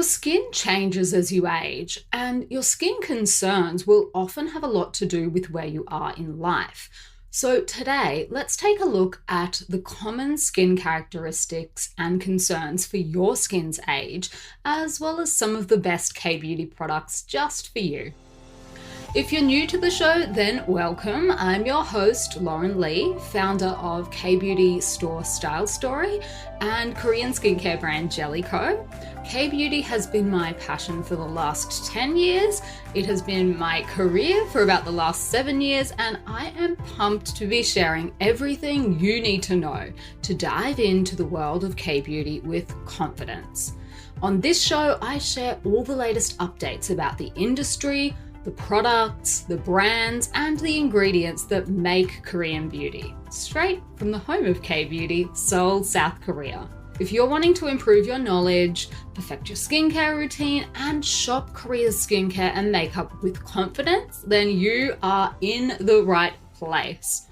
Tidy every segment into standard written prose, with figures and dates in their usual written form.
skin changes as you age, and your skin concerns will often have a lot to do with where you are in life. So today, let's take a look at the common skin characteristics and concerns for your skin's age, as well as some of the best K-beauty products just for you. If you're new to the show, then welcome. I'm your host, Lauren Lee, founder of K-beauty store Style Story and Korean skincare brand Jellyco. K-beauty has been my passion for the last 10 years. It has been my career for about the last 7 years, and I am pumped to be sharing everything you need to know to dive into the world of K-beauty with confidence. On this show, I share all the latest updates about the industry, the products, the brands, and the ingredients that make Korean beauty, straight from the home of K-beauty, Seoul, South Korea. If you're wanting to improve your knowledge, perfect your skincare routine, and shop Korea's skincare and makeup with confidence, then you are in the right place.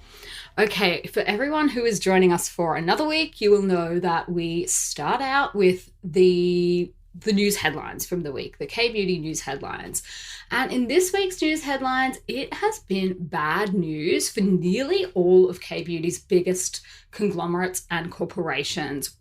Okay, for everyone who is joining us for another week, you will know that we start out with the news headlines from the week, the K-beauty news headlines. And in this week's news headlines, it has been bad news for nearly all of K-beauty's biggest conglomerates and corporations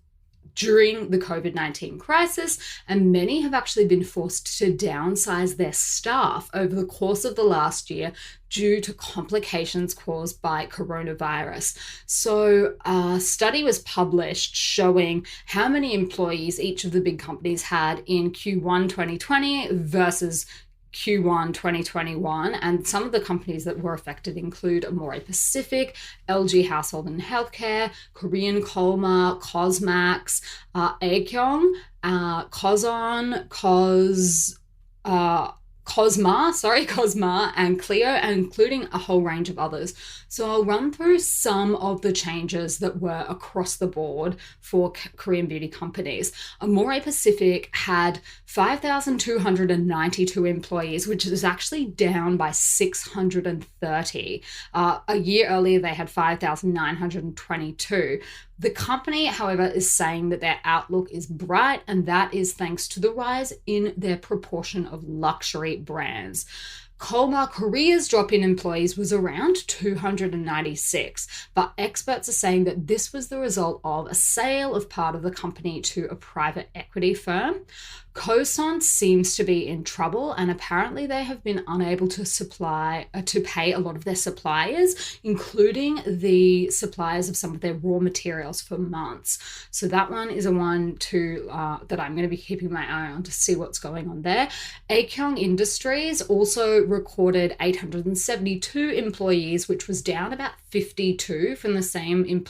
during the COVID-19 crisis, and many have actually been forced to downsize their staff over the course of the last year due to complications caused by coronavirus. So a study was published showing how many employees each of the big companies had in Q1 2020 versus Q1 2021, and some of the companies that were affected include Amore Pacific, LG Household and Healthcare, Korean Kolma, Cosmax, Aekyong, Cozon, Cosma, and Clio, and including a whole range of others. So I'll run through some of the changes that were across the board for Korean beauty companies. Amore Pacific had 5,292 employees, which is actually down by 630. A year earlier, they had 5,922. The company, however, is saying that their outlook is bright, and that is thanks to the rise in their proportion of luxury brands. Kolma Korea's drop in employees was around 296, but experts are saying that this was the result of a sale of part of the company to a private equity firm. Koson seems to be in trouble, and apparently they have been unable to pay a lot of their suppliers, including the suppliers of some of their raw materials, for months. So that one is a one that I'm going to be keeping my eye on to see what's going on there. Aekyong Industries also recorded 872 employees, which was down about 52 from the same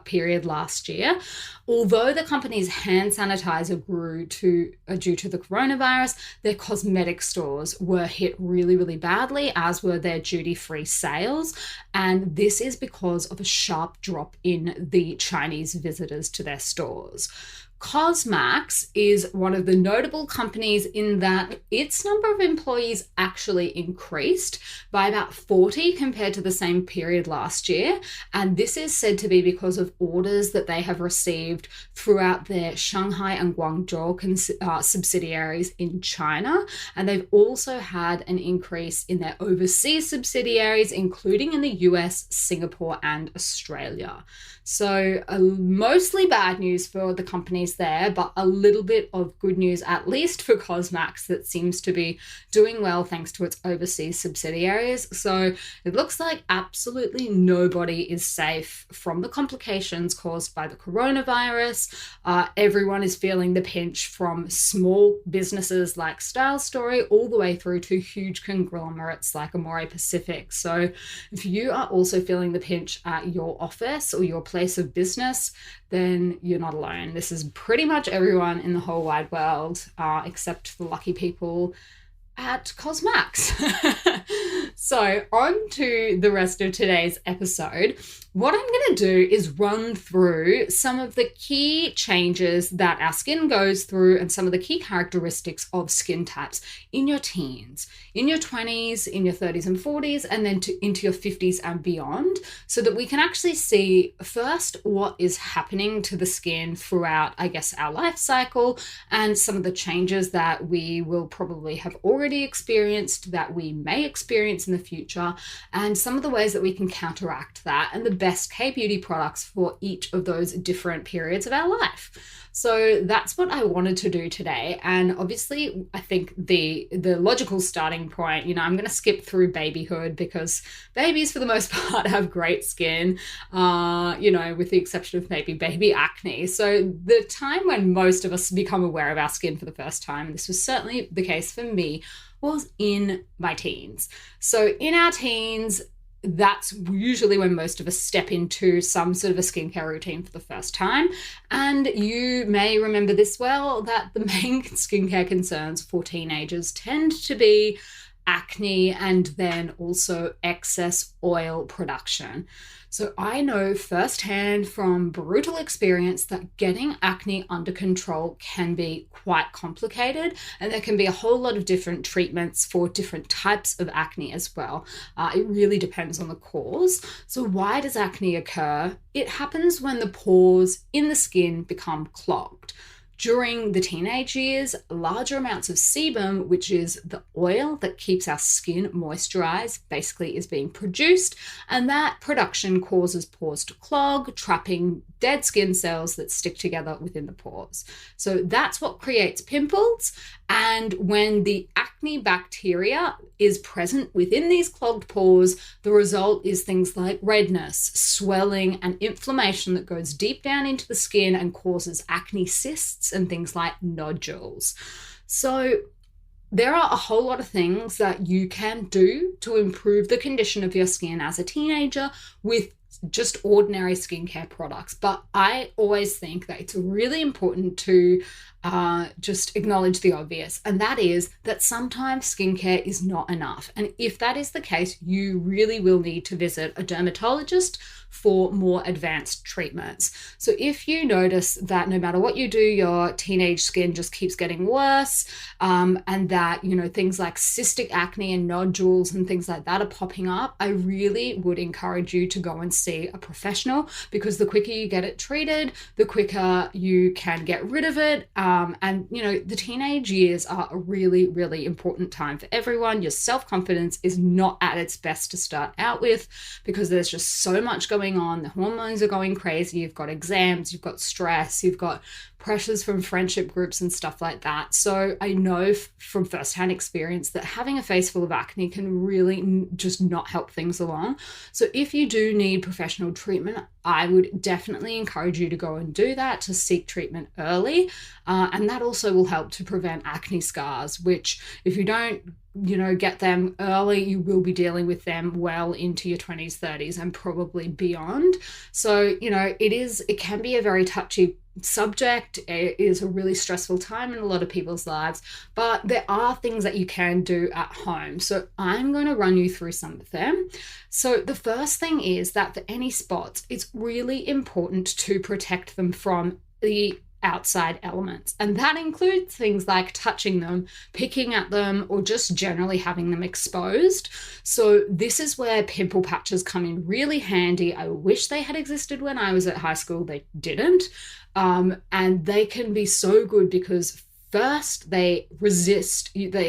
period last year. Although the company's hand sanitizer grew due to the coronavirus, their cosmetic stores were hit really, really badly, as were their duty-free sales. And this is because of a sharp drop in the Chinese visitors to their stores. Cosmax is one of the notable companies in that its number of employees actually increased by about 40 compared to the same period last year. And this is said to be because of orders that they have received throughout their Shanghai and Guangzhou subsidiaries in China. And they've also had an increase in their overseas subsidiaries, including in the US, Singapore, and Australia. So mostly bad news for the companies there, but a little bit of good news, at least for Cosmax, that seems to be doing well thanks to its overseas subsidiaries. So it looks like absolutely nobody is safe from the complications caused by the coronavirus. Everyone is feeling the pinch, from small businesses like Style Story all the way through to huge conglomerates like Amore Pacific. So if you are also feeling the pinch at your office or your place of business, then you're not alone. This is pretty much everyone in the whole wide world, except the lucky people at Cosmax. So on to the rest of today's episode. What I'm going to do is run through some of the key changes that our skin goes through and some of the key characteristics of skin types in your teens, in your 20s, in your 30s and 40s, and then into your 50s and beyond, so that we can actually see first what is happening to the skin throughout, I guess, our life cycle, and some of the changes that we will probably have already experienced, that we may experience in the future, and some of the ways that we can counteract that, and the best K-beauty products for each of those different periods of our life. So that's what I wanted to do today. And obviously, I think the logical starting point, I'm going to skip through babyhood because babies, for the most part, have great skin, with the exception of maybe baby acne. So the time when most of us become aware of our skin for the first time, this was certainly the case for me, was in my teens. So in our teens, that's usually when most of us step into some sort of a skincare routine for the first time. And you may remember this well, that the main skincare concerns for teenagers tend to be acne and then also excess oil production. So I know firsthand from brutal experience that getting acne under control can be quite complicated, and there can be a whole lot of different treatments for different types of acne as well. It really depends on the cause. So why does acne occur? It happens when the pores in the skin become clogged. During the teenage years, larger amounts of sebum, which is the oil that keeps our skin moisturized, basically is being produced, and that production causes pores to clog, trapping dead skin cells that stick together within the pores. So that's what creates pimples. And when the acne bacteria is present within these clogged pores, the result is things like redness, swelling, and inflammation that goes deep down into the skin and causes acne cysts and things like nodules. So there are a whole lot of things that you can do to improve the condition of your skin as a teenager with just ordinary skincare products. But I always think that it's really important to just acknowledge the obvious, and that is that sometimes skincare is not enough. And if that is the case, you really will need to visit a dermatologist for more advanced treatments. So if you notice that no matter what you do, your teenage skin just keeps getting worse, and that, things like cystic acne and nodules and things like that are popping up, I really would encourage you to go and see a professional, because the quicker you get it treated, the quicker you can get rid of it. The teenage years are a really, really important time for everyone. Your self-confidence is not at its best to start out with, because there's just so much going on. The hormones are going crazy. You've got exams, you've got stress, you've got pressures from friendship groups and stuff like that. So I know from firsthand experience that having a face full of acne can really just not help things along. So if you do need professional treatment, I would definitely encourage you to go and do that, to seek treatment early. And that also will help to prevent acne scars, which if you don't get them early, you will be dealing with them well into your 20s, 30s, and probably beyond. So, it can be a very touchy subject. It is a really stressful time in a lot of people's lives, but there are things that you can do at home. So I'm going to run you through some of them. So the first thing is that for any spots, it's really important to protect them from the outside elements. And that includes things like touching them, picking at them, or just generally having them exposed. So this is where pimple patches come in really handy. I wish they had existed when I was at high school. They didn't. And they can be so good because first, they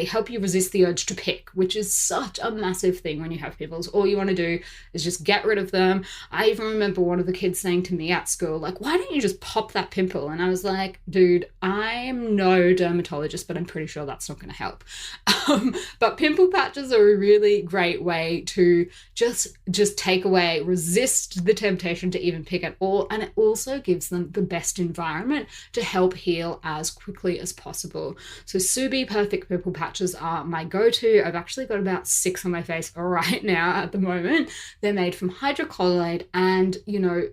help you resist the urge to pick, which is such a massive thing when you have pimples. All you want to do is just get rid of them. I even remember one of the kids saying to me at school, like, why don't you just pop that pimple? And I was like, dude, I'm no dermatologist, but I'm pretty sure that's not going to help. But pimple patches are a really great way to just take away, resist the temptation to even pick at all. And it also gives them the best environment to help heal as quickly as possible. possible. So Subi Perfect Pimple Patches are my go-to. I've actually got about 6 on my face right now at the moment. They're made from hydrocolloid, and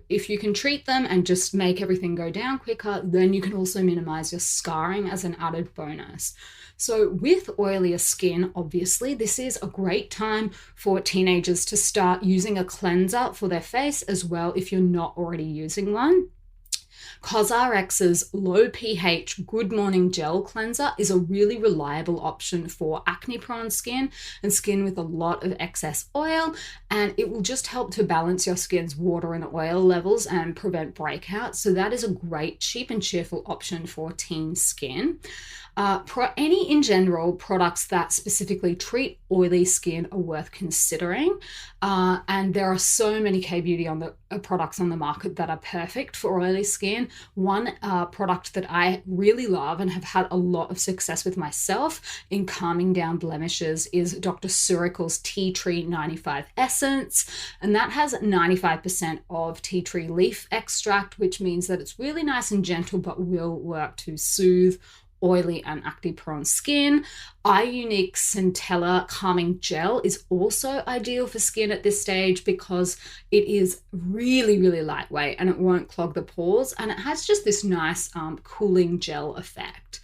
if you can treat them and just make everything go down quicker, then you can also minimize your scarring as an added bonus. So with oilier skin, obviously, this is a great time for teenagers to start using a cleanser for their face as well if you're not already using one. CosRx's low pH Good Morning Gel Cleanser is a really reliable option for acne-prone skin and skin with a lot of excess oil, and it will just help to balance your skin's water and oil levels and prevent breakouts. So that is a great, cheap and cheerful option for teen skin. In general, products that specifically treat oily skin are worth considering. And there are so many K-beauty products on the market that are perfect for oily skin. One product that I really love and have had a lot of success with myself in calming down blemishes is Dr. Surical's Tea Tree 95 Essence. And that has 95% of tea tree leaf extract, which means that it's really nice and gentle, but will work to soothe oily and acne-prone skin. Unique Centella Calming Gel is also ideal for skin at this stage because it is really, really lightweight and it won't clog the pores, and it has just this nice cooling gel effect.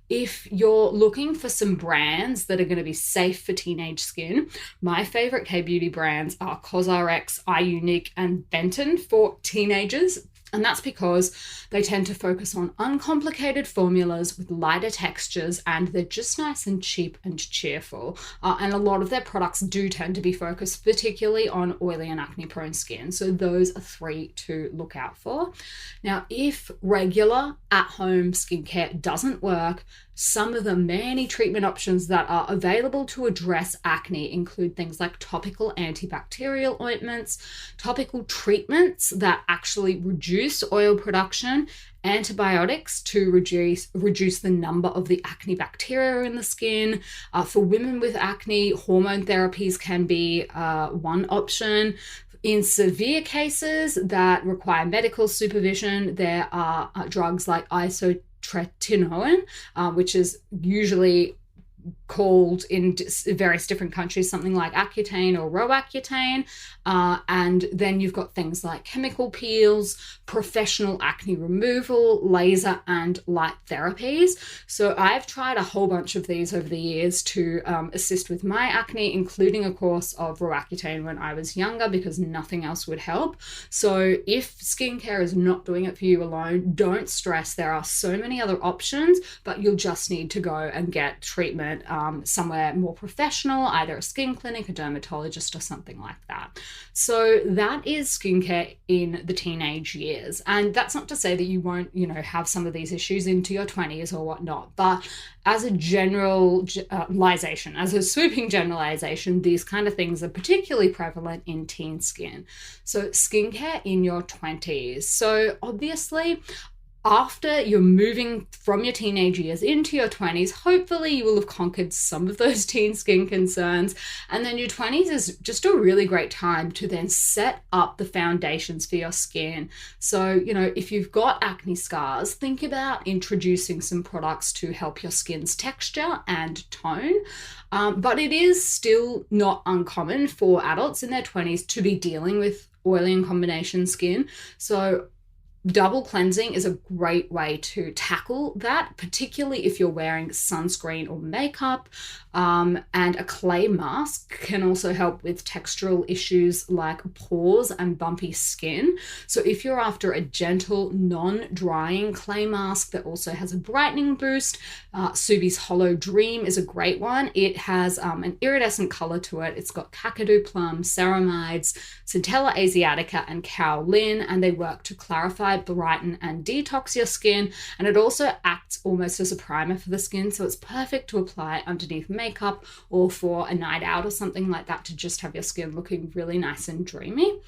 If you're looking for some brands that are going to be safe for teenage skin, my favorite K-beauty brands are CosRx, Unique, and Benton for teenagers. And that's because they tend to focus on uncomplicated formulas with lighter textures, and they're just nice and cheap and cheerful. And a lot of their products do tend to be focused particularly on oily and acne-prone skin. So those are 3 to look out for. Now, if regular at-home skincare doesn't work, some of the many treatment options that are available to address acne include things like topical antibacterial ointments, topical treatments that actually reduce oil production, antibiotics to reduce the number of the acne bacteria in the skin. For women with acne, hormone therapies can be one option. In severe cases that require medical supervision, there are drugs like isotretinoin, which is usually called in various different countries something like Accutane or Roaccutane. And then you've got things like chemical peels, professional acne removal, laser and light therapies. So I've tried a whole bunch of these over the years to assist with my acne, including a course of Roaccutane when I was younger because nothing else would help. So if skincare is not doing it for you alone, don't stress. There are so many other options, but you'll just need to go and get treatment somewhere more professional, either a skin clinic, a dermatologist, or something like that. So that is skincare in the teenage years. And that's not to say that you won't, have some of these issues into your 20s or whatnot, but as a generalization, as a swooping generalization, these kind of things are particularly prevalent in teen skin. So skincare in your 20s. So obviously, after you're moving from your teenage years into your 20s, hopefully you will have conquered some of those teen skin concerns. And then your 20s is just a really great time to then set up the foundations for your skin. So, if you've got acne scars, think about introducing some products to help your skin's texture and tone. But it is still not uncommon for adults in their 20s to be dealing with oily and combination skin. So double cleansing is a great way to tackle that, particularly if you're wearing sunscreen or makeup. And a clay mask can also help with textural issues like pores and bumpy skin. So if you're after a gentle, non-drying clay mask that also has a brightening boost, Subi's Hollow Dream is a great one. It has an iridescent color to it. It's got Kakadu plum, ceramides, Centella asiatica, and kaolin, and they work to clarify, brighten, and detox your skin. And it also acts almost as a primer for the skin, so it's perfect to apply underneath makeup or for a night out or something like that to just have your skin looking really nice and dreamy.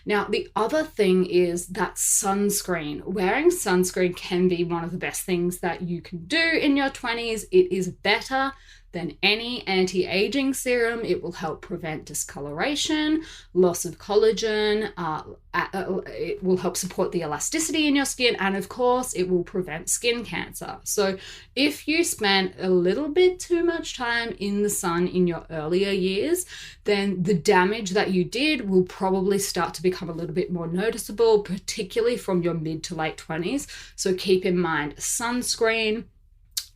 Now, the other thing is that sunscreen. Wearing sunscreen can be one of the best things that you can do in your 20s. It is better than any anti-aging serum. It will help prevent discoloration, loss of collagen, it will help support the elasticity in your skin, and of course it will prevent skin cancer. So if you spend a little bit too much time in the sun in your earlier years, then the damage that you did will probably start to become a little bit more noticeable, particularly from your mid to late 20s. So keep in mind sunscreen.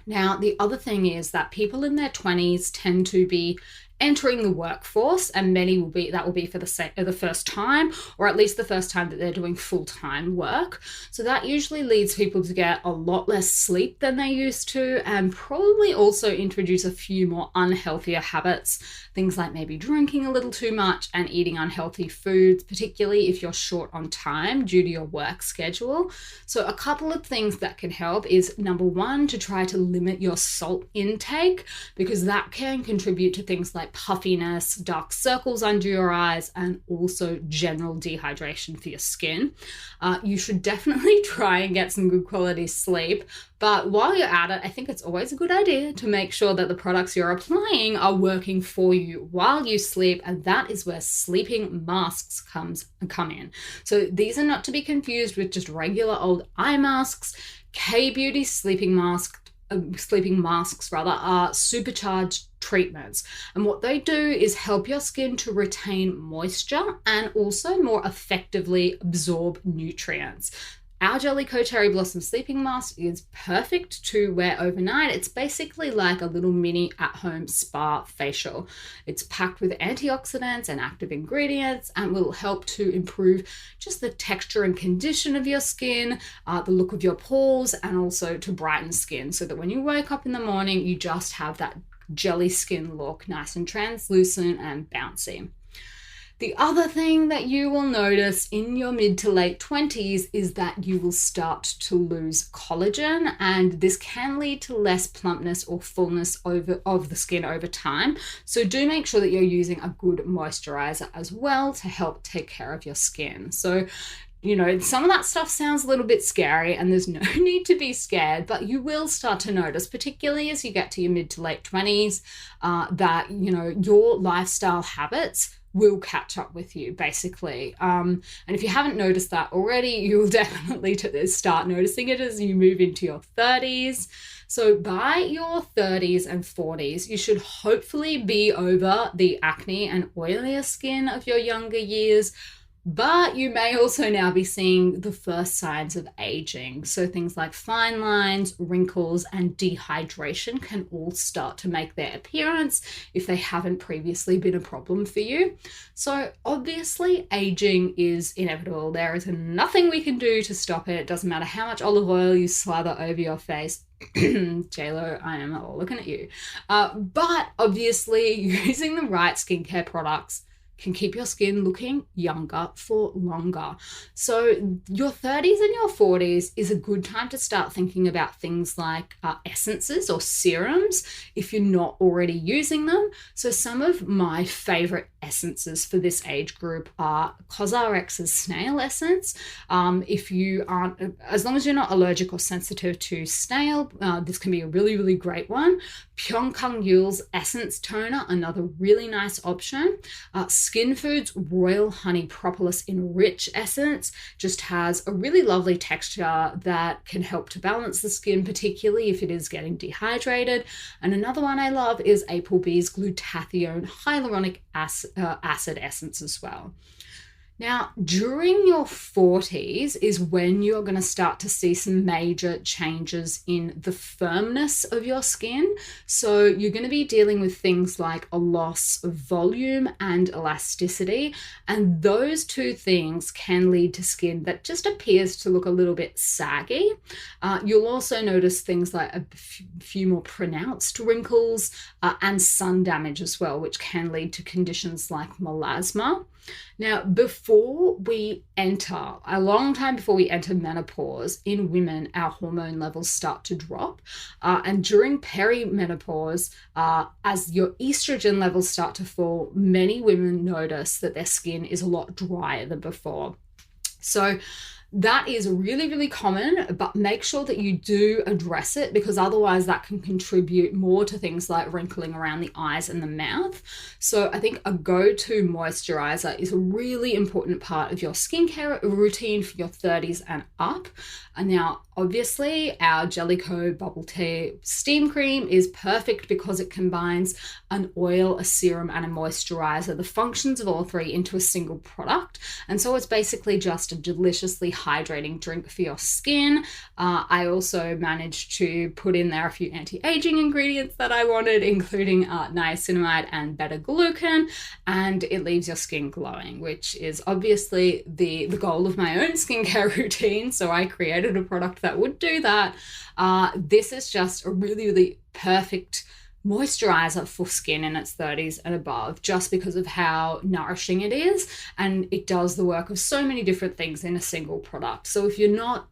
Now, the other thing is that people in their 20s tend to be entering the workforce, and many will be for the first time, or at least the first time that they're doing full-time work. So that usually leads people to get a lot less sleep than they used to, and probably also introduce a few more unhealthier habits, things like maybe drinking a little too much and eating unhealthy foods, particularly if you're short on time due to your work schedule. So a couple of things that can help is, number one, to try to limit your salt intake, because that can contribute to things like puffiness, dark circles under your eyes, and also general dehydration for your skin. You should definitely try and get some good quality sleep. But while you're at it, I think it's always a good idea to make sure that the products you're applying are working for you while you sleep, and that is where sleeping masks come in. So these are not to be confused with just regular old eye masks. K-Beauty sleeping masks are supercharged treatments, and what they do is help your skin to retain moisture and also more effectively absorb nutrients. Our Jellicoe Cherry Blossom Sleeping Mask is perfect to wear overnight. It's basically like a little mini at-home spa facial. It's packed with antioxidants and active ingredients and will help to improve just the texture and condition of your skin, the look of your pores, and also to brighten skin so that when you wake up in the morning, you just have that jelly skin look, nice and translucent and bouncy. The other thing that you will notice in your mid to late 20s is that you will start to lose collagen, and this can lead to less plumpness or fullness of the skin over time. So do make sure that you're using a good moisturizer as well to help take care of your skin. So some of that stuff sounds a little bit scary, and there's no need to be scared, but you will start to notice, particularly as you get to your mid to late 20s, that, your lifestyle habits will catch up with you, basically. And if you haven't noticed that already, you'll definitely start noticing it as you move into your 30s. So by your 30s and 40s, you should hopefully be over the acne and oilier skin of your younger years. But you may also now be seeing the first signs of aging. So things like fine lines, wrinkles, and dehydration can all start to make their appearance if they haven't previously been a problem for you. So obviously aging is inevitable. There is nothing we can do to stop it. It doesn't matter how much olive oil you slather over your face. JLo, I am looking at you. But obviously using the right skincare products can keep your skin looking younger for longer. So your 30s and your 40s is a good time to start thinking about things like essences or serums if you're not already using them. So some of my favorite essences for this age group are CosRx's snail essence. If you aren't, as long as you're not allergic or sensitive to snail, this can be a really, really great one. Pyeongkang Yul's Essence Toner, another really nice option. Skin Foods Royal Honey Propolis Enrich Essence just has a really lovely texture that can help to balance the skin, particularly if it is getting dehydrated. And another one I love is Applebee's Glutathione Hyaluronic Acid Essence as well. Now, during your 40s is when you're going to start to see some major changes in the firmness of your skin. So you're going to be dealing with things like a loss of volume and elasticity. And those two things can lead to skin that just appears to look a little bit saggy. You'll also notice things like a few more pronounced wrinkles and sun damage as well, which can lead to conditions like melasma. Now, a long time before we enter menopause, in women, our hormone levels start to drop. And during perimenopause, as your estrogen levels start to fall, many women notice that their skin is a lot drier than before. So That is really, really common, but make sure that you do address it, because otherwise that can contribute more to things like wrinkling around the eyes and the mouth. So I think a go-to moisturizer is a really important part of your skincare routine for your 30s and up. And now, obviously, our Jellicoe Bubble Tea Steam Cream is perfect because it combines an oil, a serum, and a moisturizer, the functions of all three into a single product. And so it's basically just a deliciously hydrating drink for your skin. I also managed to put in there a few anti-aging ingredients that I wanted, including niacinamide and beta-glucan, and it leaves your skin glowing, which is obviously the goal of my own skincare routine. So I created a product that would do that. This is just a really, really perfect moisturizer for skin in its 30s and above, just because of how nourishing it is, and it does the work of so many different things in a single product. So if you're not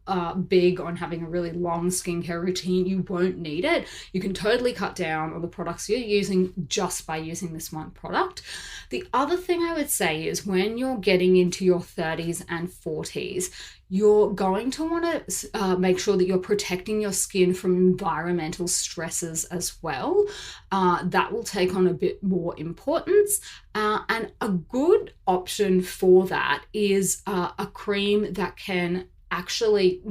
big on having a really long skincare routine, you won't need it. You can totally cut down on the products you're using just by using this one product. The other thing I would say is, when you're getting into your 30s and 40s, you're going to want to make sure that you're protecting your skin from environmental stresses as well. That will take on a bit more importance. And a good option for that is a cream that can actually,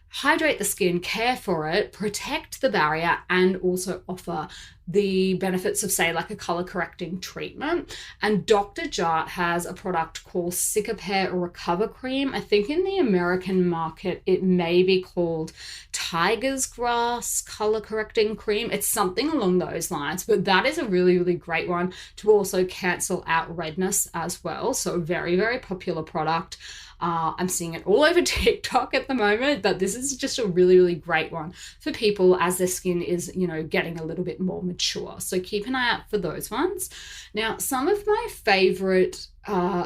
hydrate the skin, care for it, protect the barrier, and also offer the benefits of, say, like a color correcting treatment. And Dr. Jart has a product called Cicapair Recover Cream. I think in the American market it may be called Tiger's Grass Color Correcting Cream. It's something along those lines, but that is a really, really great one to also cancel out redness as well. So a very, very popular product. I'm seeing it all over TikTok at the moment, but this is just a really, really great one for people as their skin is, getting a little bit more mature. So keep an eye out for those ones. Now, some of my favorite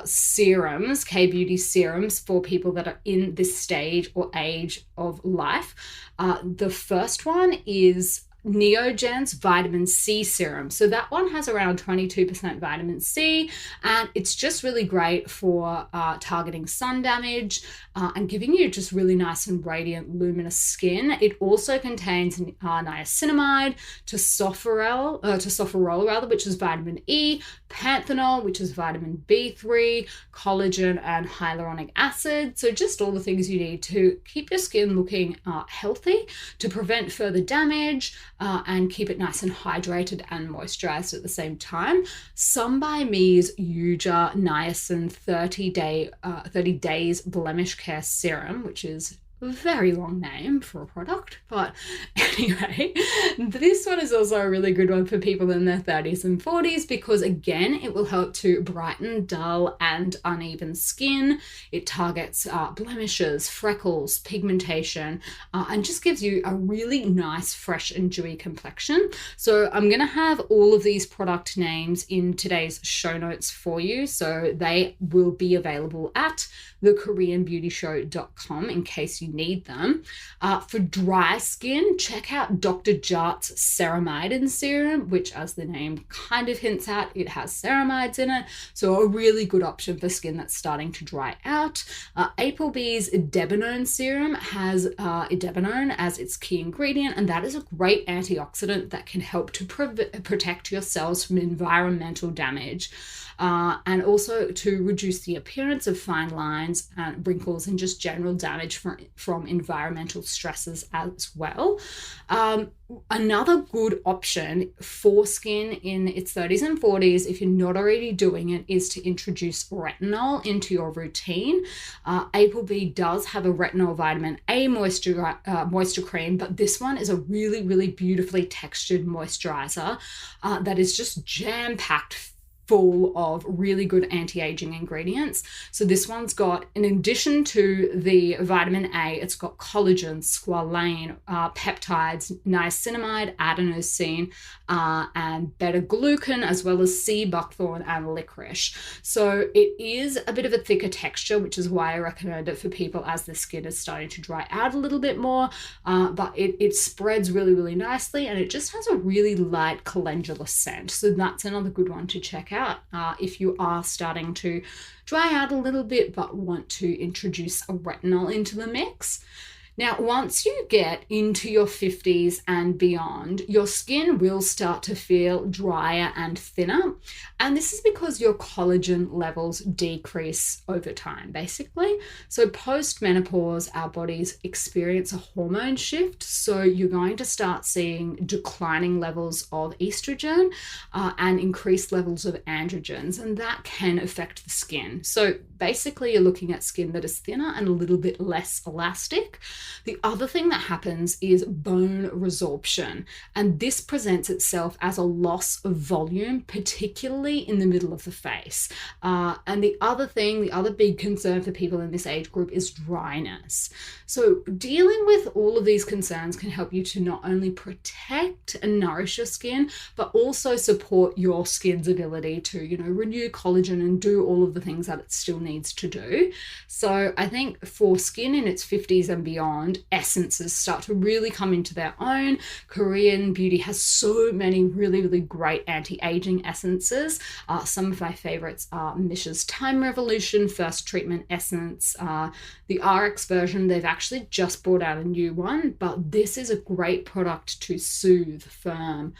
serums, K-beauty serums for people that are in this stage or age of life. The first one is Neogen's vitamin C serum. So that one has around 22% vitamin C, and it's just really great for targeting sun damage and giving you just really nice and radiant, luminous skin. It also contains niacinamide, tocopherol, which is vitamin E, panthenol, which is vitamin B3, collagen, and hyaluronic acid. So just all the things you need to keep your skin looking healthy, to prevent further damage, and keep it nice and hydrated and moisturized at the same time. Some by Me's Yuja Niacin 30 Days Blemish Care Serum, which is a very long name for a product, but anyway, this one is also a really good one for people in their 30s and 40s, because again, it will help to brighten dull and uneven skin. It targets blemishes, freckles, pigmentation, and just gives you a really nice, fresh and dewy complexion. So I'm going to have all of these product names in today's show notes for you, so they will be available at thekoreanbeautyshow.com in case you need them. For dry skin, check out Dr. Jart's Ceramidin Serum, which, as the name kind of hints at, it has ceramides in it, so a really good option for skin that's starting to dry out. Applebee's Idebenone Serum has idebenone as its key ingredient, and that is a great antioxidant that can help to protect your cells from environmental damage. And also to reduce the appearance of fine lines and wrinkles and just general damage from environmental stresses as well. Another good option for skin in its 30s and 40s, if you're not already doing it, is to introduce retinol into your routine. Applebee does have a retinol vitamin A moisture cream, but this one is a really, really beautifully textured moisturizer that is just jam-packed full of really good anti-aging ingredients. So this one's got, in addition to the vitamin A, it's got collagen, squalane, peptides, niacinamide, adenosine, and beta-glucan, as well as sea buckthorn and licorice. So it is a bit of a thicker texture, which is why I recommend it for people as the skin is starting to dry out a little bit more, but it spreads really, really nicely, and it just has a really light calendula scent. So that's another good one to check out. out if you are starting to dry out a little bit but want to introduce a retinol into the mix. Now, once you get into your 50s and beyond, your skin will start to feel drier and thinner. And this is because your collagen levels decrease over time, basically. So post-menopause, our bodies experience a hormone shift. So you're going to start seeing declining levels of estrogen and increased levels of androgens, and that can affect the skin. So basically, you're looking at skin that is thinner and a little bit less elastic. The other thing that happens is bone resorption, and this presents itself as a loss of volume, particularly in the middle of the face. And the other big concern for people in this age group is dryness. So dealing with all of these concerns can help you to not only protect and nourish your skin, but also support your skin's ability to, renew collagen and do all of the things that it still needs to do. So I think for skin in its 50s and beyond, essences start to really come into their own. Korean beauty has so many really, really great anti-aging essences. Some of my favorites are Mish's Time Revolution First Treatment Essence. The RX version, they've actually just brought out a new one, but this is a great product to soothe, firm,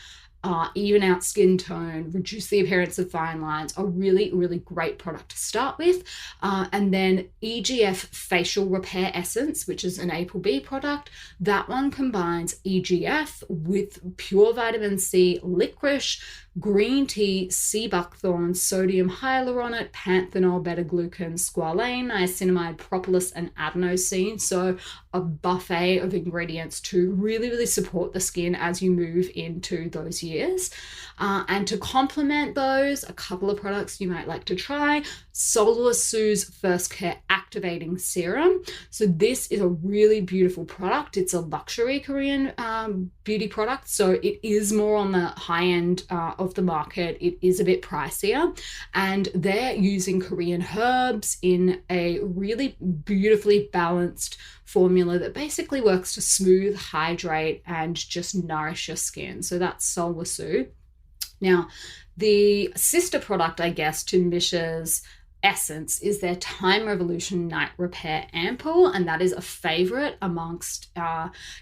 even out skin tone, reduce the appearance of fine lines. A really, really great product to start with. And then EGF Facial Repair Essence, which is an ApoB product. That one combines EGF with pure vitamin C, licorice, green tea, sea buckthorn, sodium hyaluronate, panthenol, beta-glucan, squalane, niacinamide, propolis, and adenosine. So a buffet of ingredients to really, really support the skin as you move into those years. And to complement those, a couple of products you might like to try. Solar Sue's First Care Activating Serum. So this is a really beautiful product. It's a luxury Korean beauty product, so it is more on the high end of the market. It is a bit pricier, and they're using Korean herbs in a really beautifully balanced formula that basically works to smooth, hydrate, and just nourish your skin. So that's Solar Sue. Now, the sister product, I guess, to Mish's Essence is their Time Revolution Night Repair Ampoule, and that is a favorite amongst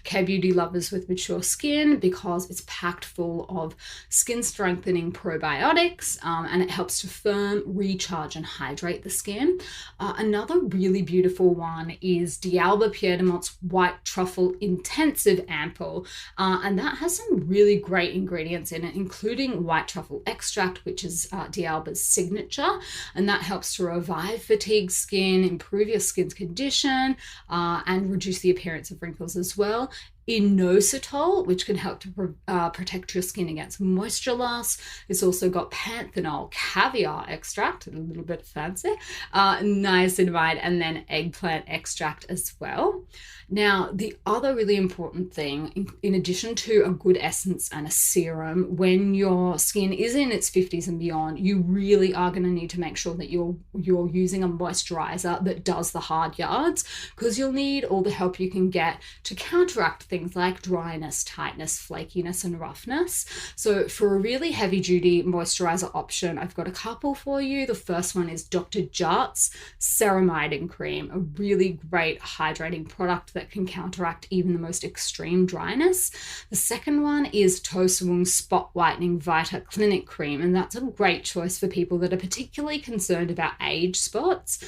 K-beauty lovers with mature skin because it's packed full of skin strengthening probiotics, and it helps to firm, recharge, and hydrate the skin. Another really beautiful one is D'Alba Pierre de Mont's White Truffle Intensive Ampoule, and that has some really great ingredients in it, including white truffle extract, which is D'Alba's signature, and that helps to revive fatigued skin, improve your skin's condition, and reduce the appearance of wrinkles as well. Inositol, which can help to protect your skin against moisture loss. It's also got panthenol, caviar extract, a little bit fancy, niacinamide, and then eggplant extract as well. Now, the other really important thing, in addition to a good essence and a serum, when your skin is in its 50s and beyond, you really are going to need to make sure that you're using a moisturizer that does the hard yards, because you'll need all the help you can get to counteract things like dryness, tightness, flakiness, and roughness. So for a really heavy duty moisturizer option, I've got a couple for you. The first one is Dr. Jart's Ceramiding Cream, a really great hydrating product that can counteract even the most extreme dryness. The second one is Tosewung Spot Whitening Vita Clinic Cream, and that's a great choice for people that are particularly concerned about age spots.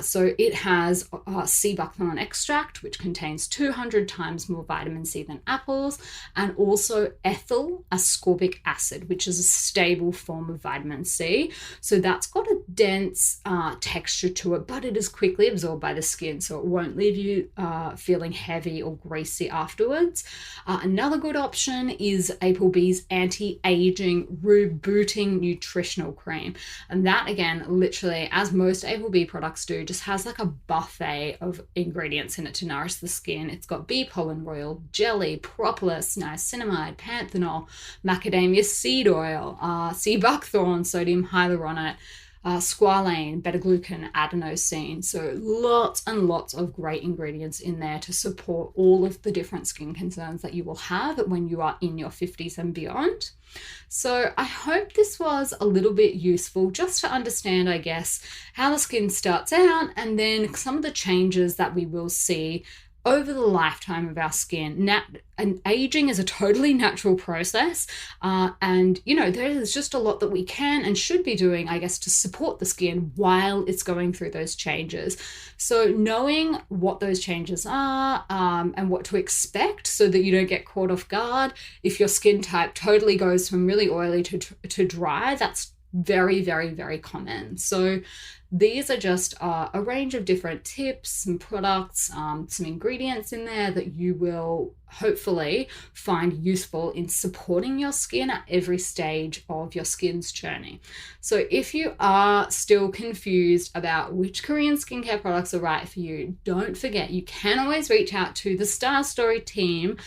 So it has sea buckthorn extract, which contains 200 times more vitamin C than apples, and also ethyl ascorbic acid, which is a stable form of vitamin C. So that's got a dense texture to it, but it is quickly absorbed by the skin, so it won't leave you feeling heavy or greasy afterwards. Another good option is ApoB's anti-aging rebooting nutritional cream, and that, again, literally, as most ApoB products do, just has like a buffet of ingredients in it to nourish the skin. It's got bee pollen oil, jelly, propolis, niacinamide, panthenol, macadamia seed oil, sea buckthorn, sodium hyaluronate, squalane, beta-glucan, adenosine. So lots and lots of great ingredients in there to support all of the different skin concerns that you will have when you are in your 50s and beyond. So I hope this was a little bit useful just to understand, I guess, how the skin starts out and then some of the changes that we will see over the lifetime of our skin. And aging is a totally natural process. And, there's just a lot that we can and should be doing, I guess, to support the skin while it's going through those changes. So knowing what those changes are and what to expect so that you don't get caught off guard. If your skin type totally goes from really oily to dry, that's very, very, very common. So these are just a range of different tips and products, some ingredients in there that you will hopefully find useful in supporting your skin at every stage of your skin's journey. So if you are still confused about which Korean skincare products are right for you, don't forget you can always reach out to the Star Story team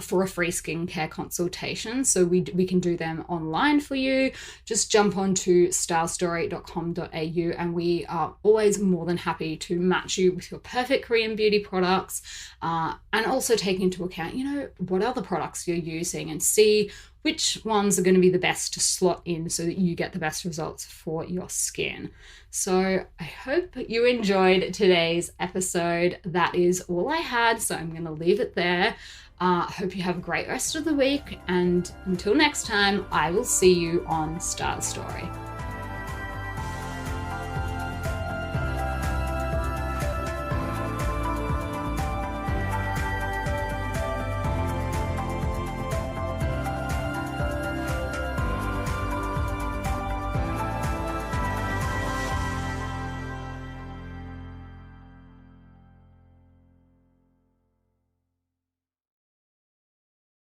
for a free skincare consultation. So we can do them online for you. Just jump onto starstory.com.au and we are always more than happy to match you with your perfect Korean beauty products and also take into account, what other products you're using and see which ones are going to be the best to slot in so that you get the best results for your skin. So I hope you enjoyed today's episode. That is all I had, so I'm going to leave it there. Hope you have a great rest of the week, and until next time, I will see you on Star Story.